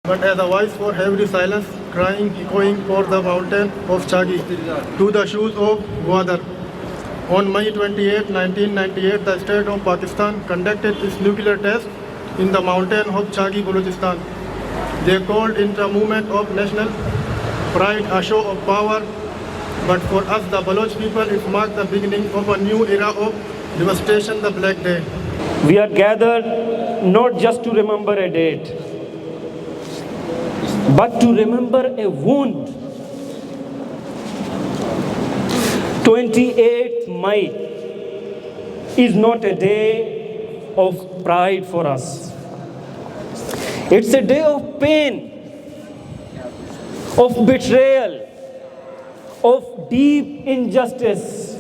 but as a voice for heavy silence, crying, echoing for the mountain of Chaghi, to the shoes of Gwadar. On May 28, 1998, the state of Pakistan conducted its nuclear test in the mountain of Chaghi, Balochistan. They called it a movement of national pride, a show of power, but for us, the Baloch people, it marked the beginning of a new era of devastation, the Black Day. We are gathered not just to remember a date, but to remember a wound. 28th May is not a day of pride for us. It's a day of pain, of betrayal, of deep injustice.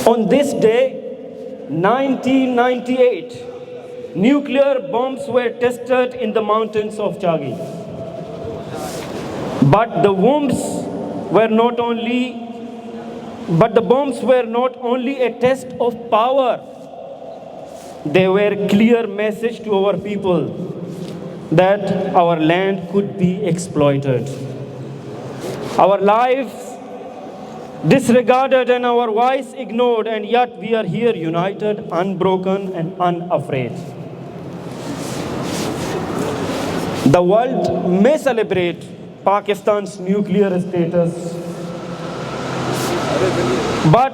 On this day, 1998, nuclear bombs were tested in the mountains of Chaghi. But the bombs were not only a test of power. They were a clear message to our people that our land could be exploited. Our lives disregarded and our voice ignored, and yet we are here united, unbroken and unafraid. The world may celebrate Pakistan's nuclear status, but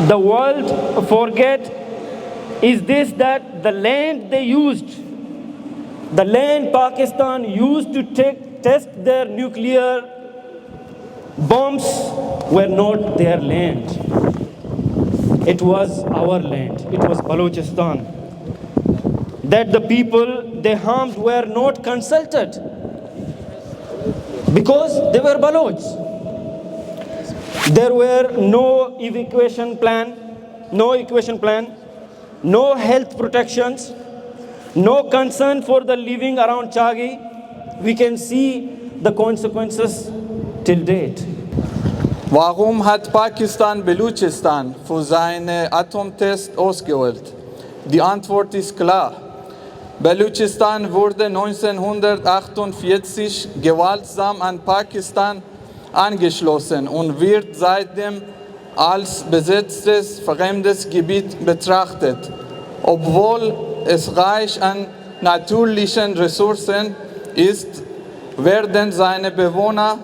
the world forget is this, that the land Pakistan used to test their nuclear bombs were not their land. It was our land. It was Balochistan. That the people they harmed were not consulted because they were Balochs. There were no evacuation plan, no health protections, no concern for the living around Chaghi. We can see the consequences till date. Warum hat Pakistan Balochistan für seine Atomtests ausgewählt? Die Antwort ist klar. Balochistan wurde 1948 gewaltsam an Pakistan angeschlossen und wird seitdem als besetztes fremdes Gebiet betrachtet. Obwohl es reich an natürlichen Ressourcen ist, werden seine Bewohner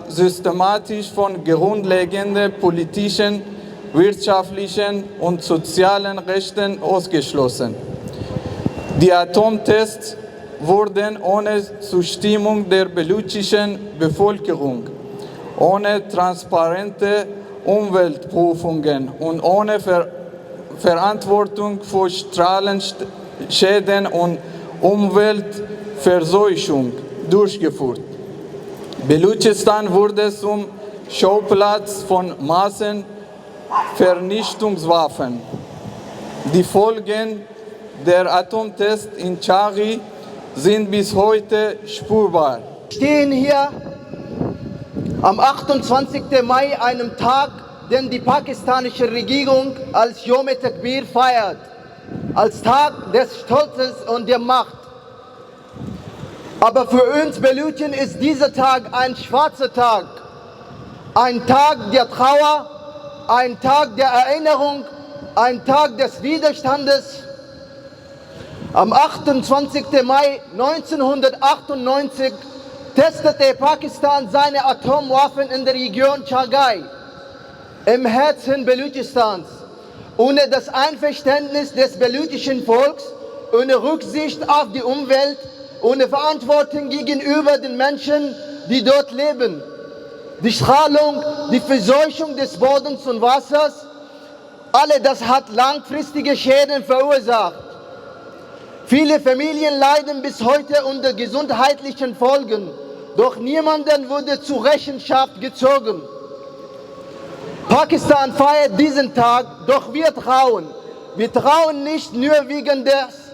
systematisch von grundlegenden politischen, wirtschaftlichen und sozialen Rechten ausgeschlossen. Die Atomtests wurden ohne Zustimmung der balochischen Bevölkerung, ohne transparente Umweltprüfungen und ohne Verantwortung für Strahlenschäden und Umweltverseuchung durchgeführt. Balochistan wurde zum Schauplatz von Massenvernichtungswaffen. Die Folgen der Atomtests in Chaghi sind bis heute spürbar. Wir stehen hier am 28. Mai, einem Tag, den die pakistanische Regierung als Yom Takbir feiert, als Tag des Stolzes und der Macht. Aber für uns Balochen ist dieser Tag ein schwarzer Tag, ein Tag der Trauer, ein Tag der Erinnerung, ein Tag des Widerstandes. Am 28. Mai 1998 testete Pakistan seine Atomwaffen in der Region Chaghi, im Herzen Balochistan, ohne das Einverständnis des balochischen Volks, ohne Rücksicht auf die Umwelt, ohne Verantwortung gegenüber den Menschen, die dort leben. Die Strahlung, die Verseuchung des Bodens und Wassers, alle das hat langfristige Schäden verursacht. Viele Familien leiden bis heute unter gesundheitlichen Folgen, doch niemanden wurde zur Rechenschaft gezogen. Pakistan feiert diesen Tag, doch wir trauen. Wir trauen nicht nur wegen des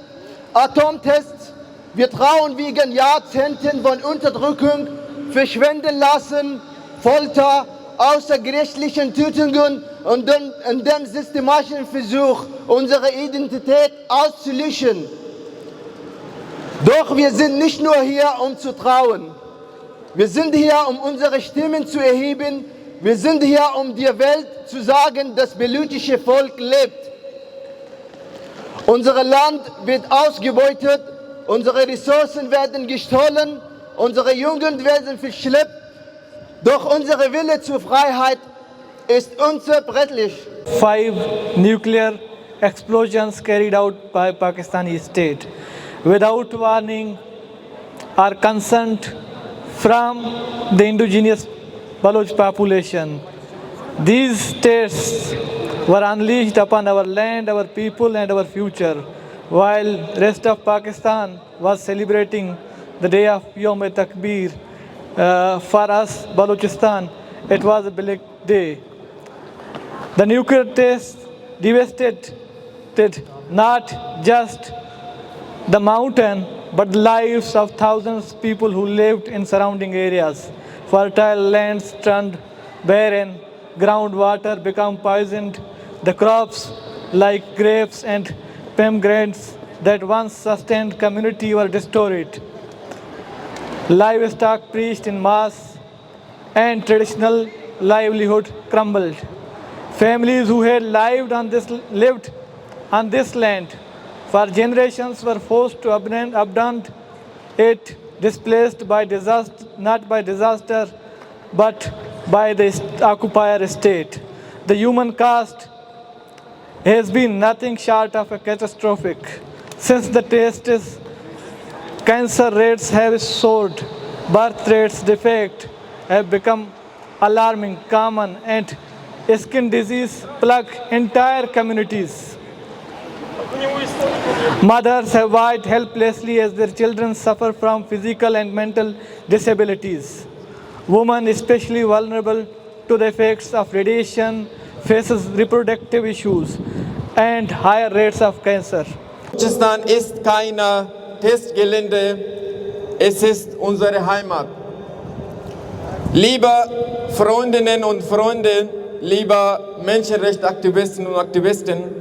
Atomtests, wir trauen wegen Jahrzehnten von Unterdrückung, Verschwenden lassen, Folter, außergerichtlichen Tötungen und dem systematischen Versuch, unsere Identität auszulöschen. Doch wir sind nicht nur hier, um zu trauen. Wir sind hier, um unsere Stimmen zu erheben. Wir sind hier, um der Welt zu sagen, das balochische Volk lebt. Unser Land wird ausgebeutet, unsere Ressourcen werden gestohlen, unsere Jugend werden verschleppt. Doch unser Wille zur Freiheit ist unzerbrechlich. 5 nuclear explosions carried out by Pakistani state without warning or consent from the indigenous Baloch population. These tests were unleashed upon our land, our people and our future, while rest of Pakistan was celebrating the day of Yom-e-Takbir. For us, Balochistan, it was a big day. The nuclear test devastated not just the mountain, but the lives of thousands of people who lived in surrounding areas. Fertile lands turned barren, groundwater became poisoned, the crops like grapes and pomegranates that once sustained community were destroyed. Livestock perished in mass and traditional livelihood crumbled. Families who had lived on this land for generations were forced to abandon it, displaced by disaster, not by disaster, but by the occupier state. The human cost has been nothing short of a catastrophic. Since the tests, cancer rates have soared, birth rates defect have become alarming, common, and skin disease plague entire communities. Mothers have died helplessly as their children suffer from physical and mental disabilities. Women, especially vulnerable to the effects of radiation, faces reproductive issues and higher rates of cancer. Balochistan ist kein Testgelände, es ist unsere Heimat. Liebe Freundinnen und Freunde, liebe Menschenrechtsaktivisten und Aktivisten,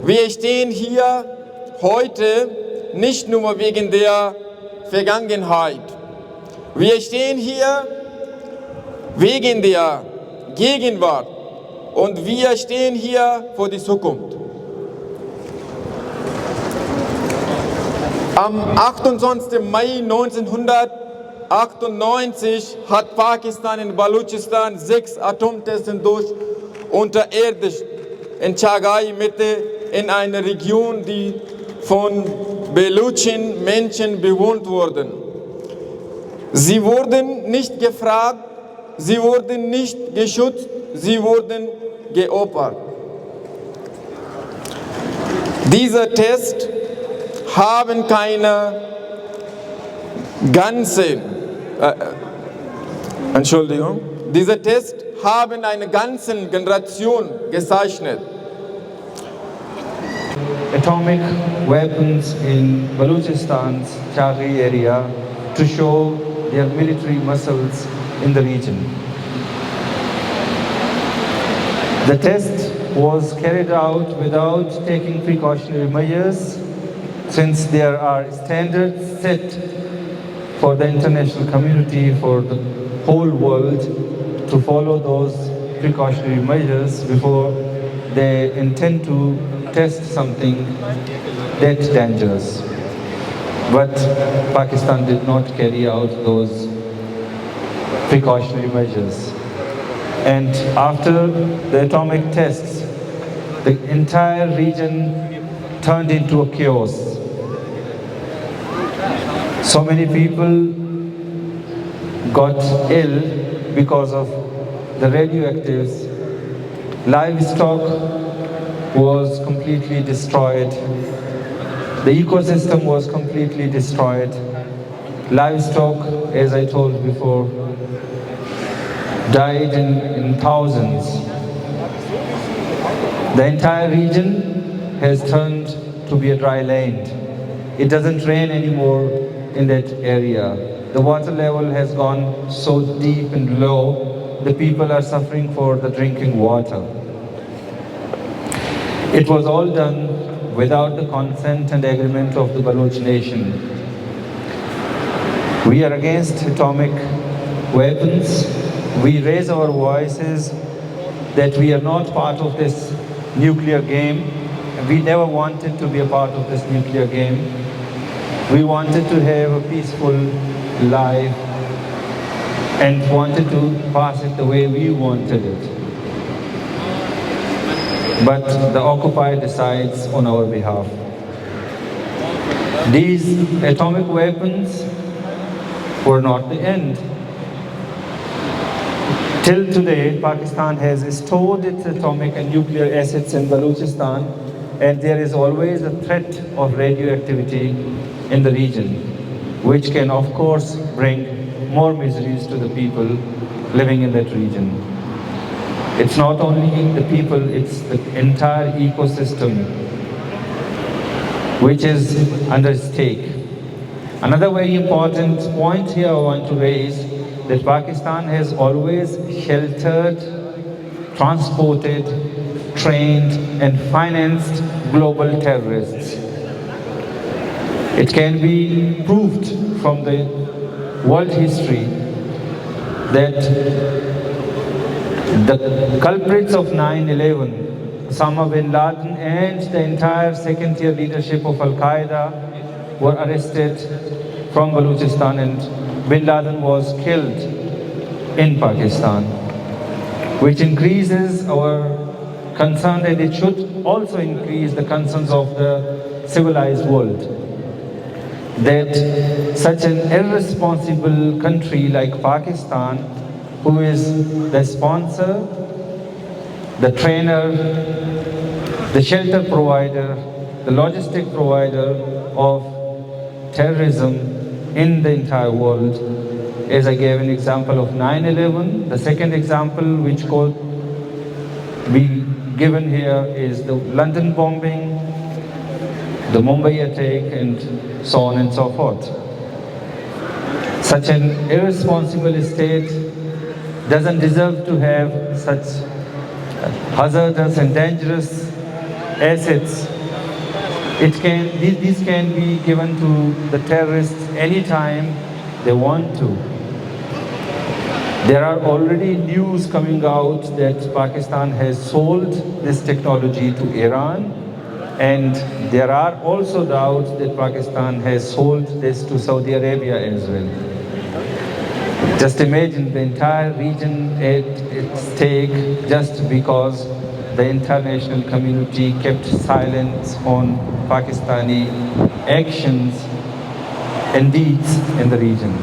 wir stehen hier heute nicht nur wegen der Vergangenheit. Wir stehen hier wegen der Gegenwart und wir stehen hier für die Zukunft. Am 28. Mai 1998 hat Pakistan in Balochistan 6 Atomtests unterirdisch in Chaghi Mitte in einer Region, die von balochischen Menschen bewohnt wurde. Sie wurden nicht gefragt, sie wurden nicht geschützt, sie wurden geopfert. Dieser Test haben keine Dieser Test haben eine ganze Generation gezeichnet. Atomic weapons in Balochistan's Chaghi area to show their military muscles in the region. The test was carried out without taking precautionary measures, since there are standards set for the international community, for the whole world to follow those precautionary measures before they intend to test something that dangerous. But Pakistan did not carry out those precautionary measures. And after the atomic tests, the entire region turned into a chaos. So many people got ill because of the radioactives. Livestock was completely destroyed. The ecosystem was completely destroyed. Livestock, as I told before, died in thousands. The entire region has turned to be a dry land. It doesn't rain anymore in that area. The water level has gone so deep and low, the people are suffering for the drinking water. It was all done without the consent and agreement of the Baloch nation. We are against atomic weapons. We raise our voices that we are not part of this nuclear game. We never wanted to be a part of this nuclear game. We wanted to have a peaceful life and wanted to pass it the way we wanted it. But the occupier decides on our behalf. These atomic weapons were not the end. Till today, Pakistan has stored its atomic and nuclear assets in Balochistan, and there is always a threat of radioactivity in the region, which can of course bring more miseries to the people living in that region. It's not only the people, it's the entire ecosystem which is under stake. Another very important point here I want to raise, that Pakistan has always sheltered, transported, trained and financed global terrorists. It can be proved from the world history that the culprits of 9/11, Osama bin Laden and the entire second-tier leadership of Al-Qaeda were arrested from Balochistan, and bin Laden was killed in Pakistan, which increases our concern, and it should also increase the concerns of the civilized world, that such an irresponsible country like Pakistan, who is the sponsor, the trainer, the shelter provider, the logistic provider of terrorism in the entire world. As I gave an example of 9/11, the second example which could be given here is the London bombing, the Mumbai attack, and so on and so forth. Such an irresponsible state doesn't deserve to have such hazardous and dangerous assets. These can be given to the terrorists anytime they want to. There are already news coming out that Pakistan has sold this technology to Iran, and there are also doubts that Pakistan has sold this to Saudi Arabia as well. Just imagine the entire region at stake just because the international community kept silence on Pakistani actions and deeds in the region.